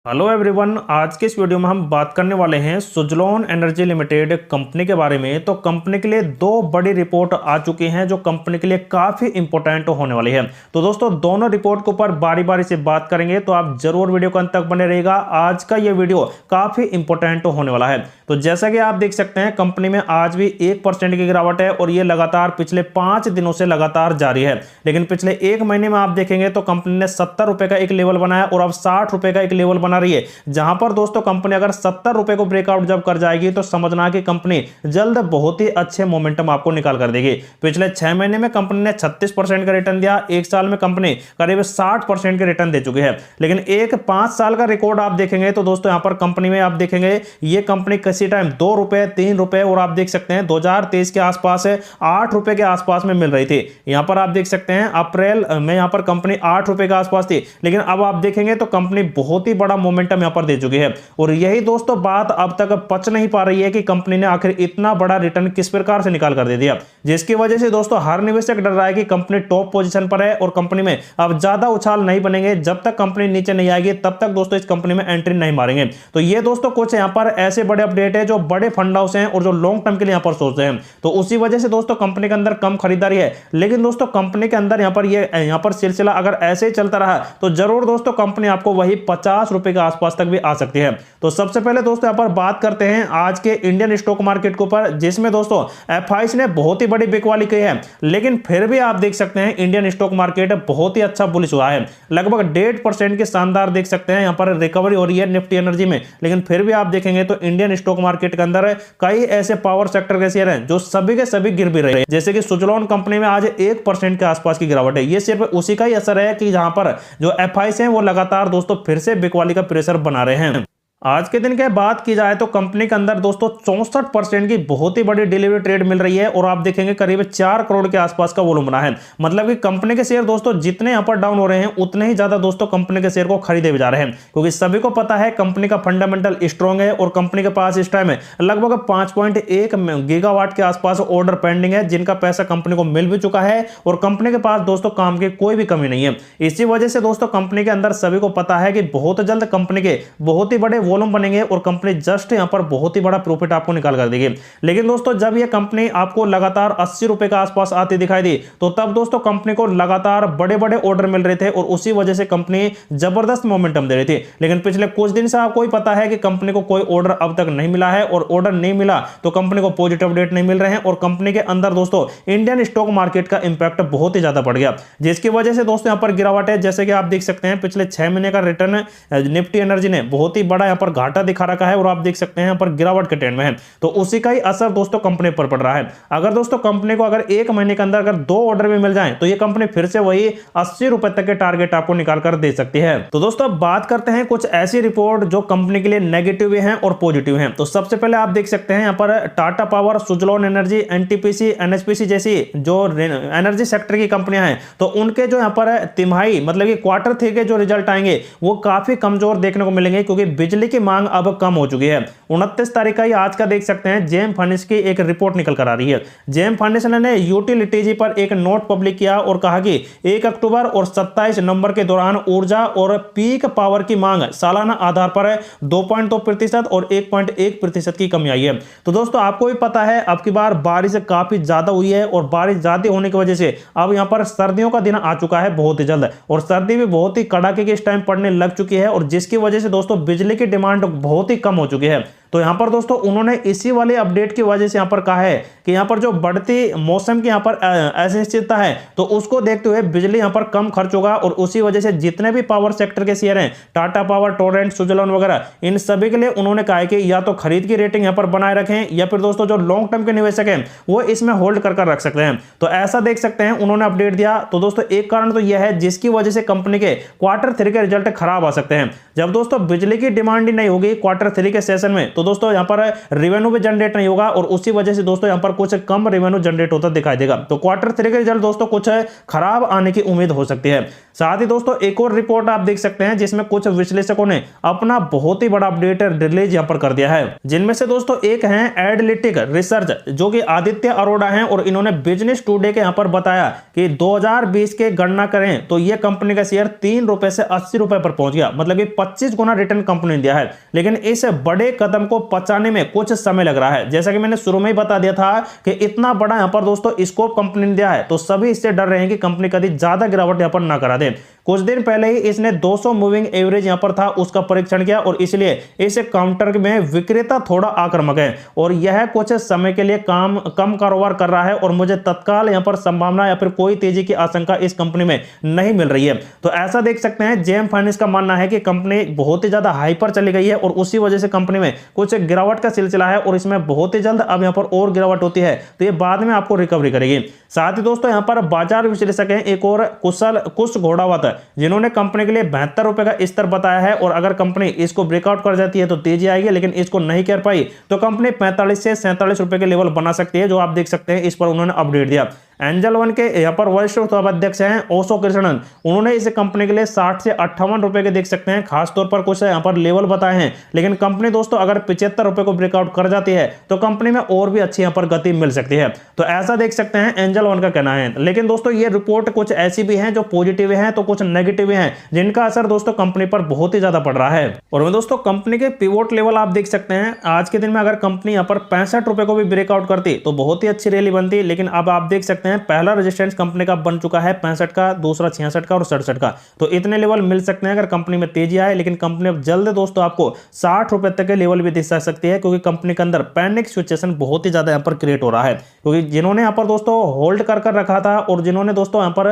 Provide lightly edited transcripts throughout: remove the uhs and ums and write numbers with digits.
Hello everyone, आज के इस वीडियो में हम बात करने वाले हैं सुजलॉन एनर्जी लिमिटेड कंपनी के बारे में। तो कंपनी के लिए दो बड़ी रिपोर्ट आ चुकी हैं जो कंपनी के लिए काफी इंपॉर्टेंट होने वाली है। तो दोस्तों दोनों रिपोर्ट के ऊपर बारी बारी से बात करेंगे, तो आप जरूर वीडियो को अंत तक बने रहेगा। आज का ये वीडियो काफी इंपॉर्टेंट होने वाला है। तो जैसा कि आप देख सकते हैं कंपनी में आज भी 1% की गिरावट है और ये लगातार पिछले 5 दिनों से लगातार जारी है। लेकिन पिछले एक महीने में आप देखेंगे तो कंपनी ने 70 रुपए का एक लेवल बनाया और अब 60 रुपए का एक लेवल बना रही है। जहां पर दोस्तों कंपनी अगर 70 रुपए को ब्रेकआउट जब कर जाएगी तो समझना कि कंपनी जल्द बहुत ही अच्छे मोमेंटम आपको निकाल कर देगी। पिछले 6 महीने में कंपनी ने 36% का रिटर्न दिया, एक साल में कंपनी करीब 60% के रिटर्न दे चुकी है। लेकिन एक 5 साल का रिकॉर्ड आप देखेंगे तो दोस्तों यहां पर कंपनी में आप देखेंगे ये कंपनी किसी टाइम 2 रुपए 3 रुपए और आप देख सकते हैं 2023 के आसपास 8 रुपए के आसपास में मिल रही थी। यहां पर आप देख सकते हैं अप्रैल में यहां पर कंपनी 8 रुपए के आसपास थी, लेकिन अब आप देखेंगे तो कंपनी बहुत ही बड़ा मोमेंटम यहां पर दे चुकी है। और यही दोस्तों बात अब तक पच नहीं पा रही है कि कंपनी ने आखिर इतना बड़ा रिटर्न किस प्रकार से निकाल कर दे दिया, जिसकी वजह से दोस्तों हर निवेशक डर रहा है कि कंपनी टॉप पोजीशन पर है और कंपनी में अब ज्यादा उछाल नहीं बनेंगे। जब तक कंपनी नीचे नहीं आएगी तब तक दोस्तों इस कंपनी में एंट्री नहीं मारेंगे। तो ये दोस्तों कुछ यहां पर ऐसे बड़े अपडेट है जो बड़े फंड हाउस हैं और जो लॉन्ग टर्म के लिए यहां पर सोचते हैं, तो उसी वजह से दोस्तों कंपनी के अंदर कम खरीदारी है। लेकिन दोस्तों कंपनी के अंदर यहां पर सिलसिला अगर ऐसे ही चलता रहा तो जरूर दोस्तों कंपनी आपको वही 50 रुपए के आसपास तक भी आ सकती है। तो सबसे पहले दोस्तों यहां पर बात करते हैं आज के इंडियन स्टॉक मार्केट के ऊपर, जिसमें दोस्तों एफआईआई ने बहुत ही बड़ी बिकवाली की है। लेकिन फिर भी आप देख सकते हैं इंडियन स्टॉक मार्केट बहुत ही अच्छा बुलिश हुआ है, लगभग 1.5% के शानदार देख सकते हैं यहां पर रिकवरी हो रही है निफ्टी एनर्जी में। लेकिन फिर भी आप देखेंगे तो इंडियन स्टॉक मार्केट के अंदर कई ऐसे पावर सेक्टर के शेयर हैं जो सभी के सभी गिर भी रहे हैं। जैसे कि सुजलॉन कंपनी में आज 1% के आसपास की गिरावट है। ये सिर्फ उसी का ही असर है कि जहां पर जो एफआईआई हैं वो लगातार दोस्तों फिर से बिकवाली का प्रेशर बना रहे हैं। आज के दिन की बात की जाए तो कंपनी के अंदर दोस्तों 64% की बहुत ही बड़ी डिलीवरी ट्रेड मिल रही है और आप देखेंगे करीब 4 करोड़ के आसपास का वॉल्यूम बना है। मतलब कि कंपनी के शेयर दोस्तों जितने यहां पर डाउन हो रहे हैं उतने ही ज्यादा दोस्तों कंपनी के शेयर को खरीदे भी जा रहे हैं, क्योंकि सभी को पता है कंपनी का फंडामेंटल स्ट्रॉन्ग है और कंपनी के पास इस टाइम लगभग 5.1 गीगावाट के आसपास ऑर्डर पेंडिंग है, जिनका पैसा कंपनी को मिल भी चुका है और कंपनी के पास दोस्तों काम की कोई भी कमी नहीं है। इसी वजह से दोस्तों कंपनी के अंदर सभी को पता है कि बहुत जल्द कंपनी के बहुत ही बड़े वॉल्यूम बनेंगे और कंपनी जस्ट यहां पर बहुत ही बड़ा प्रॉफिट आपको निकाल कर देगी। लेकिन दोस्तों जब यह कंपनी आपको लगातार 80 रुपए के आसपास आती दिखाई दी तो तब दोस्तों कंपनी को लगातार बड़े बड़े ऑर्डर मिल रहे थे और उसी वजह से कंपनी जबरदस्त मोमेंटम दे रही थी। लेकिन पिछले कुछ दिन से आपको ही पता है कि कंपनी को कोई ऑर्डर अब तक नहीं मिला है और ऑर्डर नहीं मिला तो कंपनी को पॉजिटिव अपडेट नहीं मिल रहे हैं और कंपनी के अंदर दोस्तों इंडियन स्टॉक मार्केट का इंपैक्ट बहुत ही ज्यादा बढ़ गया, जिसकी वजह से दोस्तों यहां पर गिरावट है। जैसे कि आप देख सकते हैं पिछले 6 महीने का रिटर्न निफ्टी एनर्जी ने बहुत ही बड़ा यहां पर घाटा दिखा रखा है और आप देख सकते हैं यहां पर गिरावट के ट्रेंड में है। तो उसी का ही असर दोस्तों कंपनी पर पड़ रहा है। अगर दोस्तों कंपनी को अगर एक महीने के अंदर अगर 2 ऑर्डर भी मिल जाएं तो ये कंपनी फिर से वही 80 रुपए तक के टारगेट आपको निकाल कर दे सकती है। तो दोस्तों अब बात करते हैं कुछ ऐसी रिपोर्ट जो कंपनी के लिए नेगेटिव भी हैं और पॉजिटिव हैं। तो सबसे पहले आप देख सकते हैं यहां पर Tata power, Suzlon energy, NTPC, NHPC जैसी जो एनर्जी सेक्टर की कंपनियां हैं तो उनके जो यहां पर तिमाही मतलब कि क्वार्टर 3 के जो रिजल्ट आएंगे वो काफी कमजोर देखने को मिलेंगे, क्योंकि बिजली की मांग अब कम हो चुकी है। 29 तारीख का ही आज का देख सकते हैं जेम फर्निश की एक रिपोर्ट निकल कर आ रही है। जेम फर्निश ने यूटिलिटीज पर एक नोट पब्लिक किया और कहा कि 1 अक्टूबर और 27 नवंबर के दौरान ऊर्जा और पीक पावर की मांग सालाना आधार पर 2.2% और 1.1% की कमी आई है। तो दोस्तों आपको भी पता है अब की बार बारिश काफी ज्यादा हुई है और बारिश ज्यादा होने की वजह से अब यहां पर सर्दियों का दिन आ चुका है बहुत ही जल्द और सर्दी भी बहुत ही कड़ाके की इस टाइम पड़ने लग चुकी है और जिसकी वजह से दोस्तों बिजली की डिमांड बहुत ही कम हो चुकी है। तो यहां पर दोस्तों उन्होंने इसी वाले अपडेट की वजह से यहां पर कहा है कि यहां पर जो बढ़ती मौसम की यहां पर अनिश्चितता है तो उसको देखते हुए बिजली यहां पर कम खर्च होगा और उसी वजह से जितने भी पावर सेक्टर के शेयर हैं टाटा पावर, टोरेंट, सुजलॉन वगैरह, इन सभी के लिए उन्होंने कहा है कि या तो खरीद की रेटिंग यहां पर बनाए रखें या फिर दोस्तों जो लॉन्ग टर्म के निवेशक हैं वो इसमें होल्ड कर रख सकते हैं। तो ऐसा देख सकते हैं उन्होंने अपडेट दिया। तो दोस्तों एक कारण तो यह है जिसकी वजह से कंपनी के क्वार्टर 3 के रिजल्ट खराब आ सकते हैं। जब दोस्तों बिजली की डिमांड ही नहीं होगी क्वार्टर 3 के सेशन में तो दोस्तों यहाँ पर रेवेन्यू भी जनरेट नहीं होगा और उसी वजह से दोस्तों यहाँ पर कुछ कम रेवेन्यू जनरेट होता दिखाई देगा। तो क्वार्टर 3 के रिजल्ट दोस्तों कुछ खराब आने की उम्मीद हो सकती है। साथ ही दोस्तों एक और रिपोर्ट आप देख सकते हैं जिसमें कुछ विश्लेषकों ने अपना बहुत ही बड़ा अपडेट रिलीज यहां पर कर दिया है, जिनमें से दोस्तों एक है एडलिटिक रिसर्च, जो कि आदित्य अरोड़ा हैं और इन्होंने बिजनेस टुडे के यहां पर बताया कि 2020 के गणना करें तो यह कंपनी का शेयर 3 रुपए से 80 रुपए पर पहुंच गया, मतलब कि 25 गुना रिटर्न कंपनी ने दिया है। लेकिन इस बड़े कदम को पचाने में कुछ समय लग रहा है। जैसा कि मैंने शुरू में ही बता दिया था कि इतना बड़ा यहां पर दोस्तों स्कोप कंपनी ने दिया है, तो सभी इससे डर रहे हैं कि कंपनी कभी ज्यादा गिरावट यहां पर ना करा दे। कुछ दिन पहले ही इसने 200 मूविंग एवरेज यहां पर था उसका परीक्षण किया और इसलिए इस काउंटर में विक्रेता थोड़ा आक्रामक है और यह कुछ समय के लिए कम कारोबार कर रहा है और मुझे तत्काल यहां पर संभावना या फिर कोई तेजी की आशंका इस कंपनी में नहीं मिल रही है। तो ऐसा देख सकते हैं जेएम फाइनेंस का मानना है कि कंपनी बहुत ही ज्यादा हाइपर चली गई है और उसी वजह से कंपनी में कुछ गिरावट का सिलसिला है और इसमें बहुत ही जल्द अब यहां पर और गिरावट होती है तो ये बाद में आपको रिकवरी करेगी। साथ ही दोस्तों यहां पर बाजार विश्लेषक हैं एक और कुश घोड़ावत, जिन्होंने कंपनी के लिए 72 रुपए का स्तर बताया है और अगर कंपनी इसको ब्रेकआउट कर जाती है तो तेजी आएगी, लेकिन इसको नहीं कर पाई तो कंपनी 45 से 47 रुपए के लेवल बना सकती है, जो आप देख सकते हैं इस पर उन्होंने अपडेट दिया। एंजल वन के यहाँ पर वरिष्ठ अध्यक्ष हैं ओशो कृष्णन, उन्होंने इस कंपनी के लिए 60 से 58 रुपए के देख सकते हैं खासतौर पर कुछ यहाँ पर लेवल बताए हैं, लेकिन कंपनी दोस्तों अगर 75 रुपए को ब्रेकआउट कर जाती है तो कंपनी में और भी अच्छी यहाँ पर गति मिल सकती है। तो ऐसा देख सकते हैं एंजल वन का कहना है। लेकिन दोस्तों ये रिपोर्ट कुछ ऐसी भी है जो पॉजिटिव है तो कुछ नेगेटिव है, जिनका असर दोस्तों कंपनी पर बहुत ही ज्यादा पड़ रहा है। और दोस्तों कंपनी के पिवोट लेवल आप देख सकते हैं, आज के दिन में अगर कंपनी यहाँ पर 65 रुपए को भी ब्रेकआउट करती तो बहुत ही अच्छी रैली बनती, लेकिन अब आप देख सकते हैं पहला रेजिस्टेंस कंपनी का बन चुका है 65 का, दूसरा 66 का और 67 का। तो इतने लेवल मिल सकते हैं अगर कंपनी में तेजी आए, लेकिन कंपनी अब जल्द दोस्तों आपको 60 रुपए तक के लेवल भी दिख सकती है, क्योंकि कंपनी के अंदर पैनिक सिचुएशन बहुत ही ज्यादा यहाँ पर क्रिएट हो रहा है। क्योंकि जिन्होंने यहाँ पर दोस्तों होल्ड कर रखा था और जिन्होंने दोस्तों यहाँ पर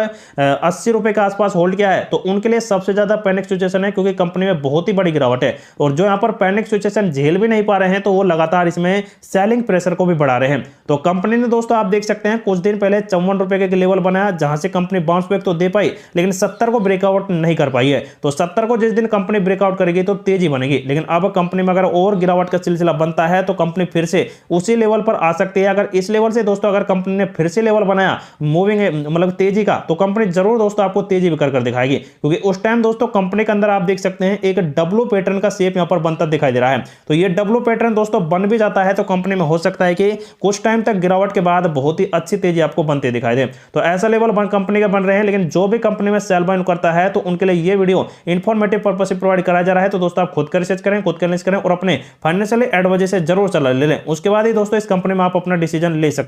80 रुपए के आसपास होल्ड किया है, तो उनके लिए सबसे ज्यादा पैनिक सिचुएशन है, क्योंकि कंपनी में बहुत ही बड़ी गिरावट है। और जो यहाँ पर पैनिक सिचुएशन झेल भी नहीं पा रहे हैं तो वो लगातार इसमें सेलिंग प्रेशर को भी बढ़ा रहे हैं। तो कंपनी ने दोस्तों आप देख सकते हैं कुछ दिन पहले 54 रुपए के लेवल बनाया, जहां से कंपनी बाउंस बैक तो दे पाई, लेकिन 70 को ब्रेकआउट नहीं कर पाई है। तो 70 को जिस दिन कंपनी ब्रेकआउट करेगी तो तेजी बनेगी, लेकिन अब कंपनी में अगर और गिरावट का सिलसिला बनता है तो कंपनी फिर से उसी लेवल पर आ सकती है। अगर इस लेवल से दोस्तों अगर कंपनी ने फिर से लेवल बनाया मूविंग मतलब तेजी का, तो कंपनी जरूर दोस्तों आपको तेजी भी कर दिखाएगी, क्योंकि उस टाइम दोस्तों कंपनी के अंदर आप देख सकते हैं एक डब्ल्यू पैटर्न का शेप यहां पर बनता दिखाई दे रहा है। तो ये डब्ल्यू पैटर्न दोस्तों बन भी जाता है तो कंपनी में हो सकता है कि कुछ टाइम तक गिरावट के बाद बहुत ही अच्छी तेजी आपको बनती दिखाई दे। तो ऐसा लेवल कंपनी के बन रहे हैं, लेकिन जो भी कंपनी में सेल बाय करता है तो उनके लिए ये वीडियो इंफॉर्मेटिव पर्पस से प्रोवाइड कराया जा रहा है। तो दोस्तों आप खुद का रिसर्च करें, खुद का एनालिसिस करें और अपने फाइनेंशियल एडवाइजर से जरूर सलाह ले लें, उसके बाद ही दोस्तों इस कंपनी में आप अपना डिसीजन ले सकते हैं।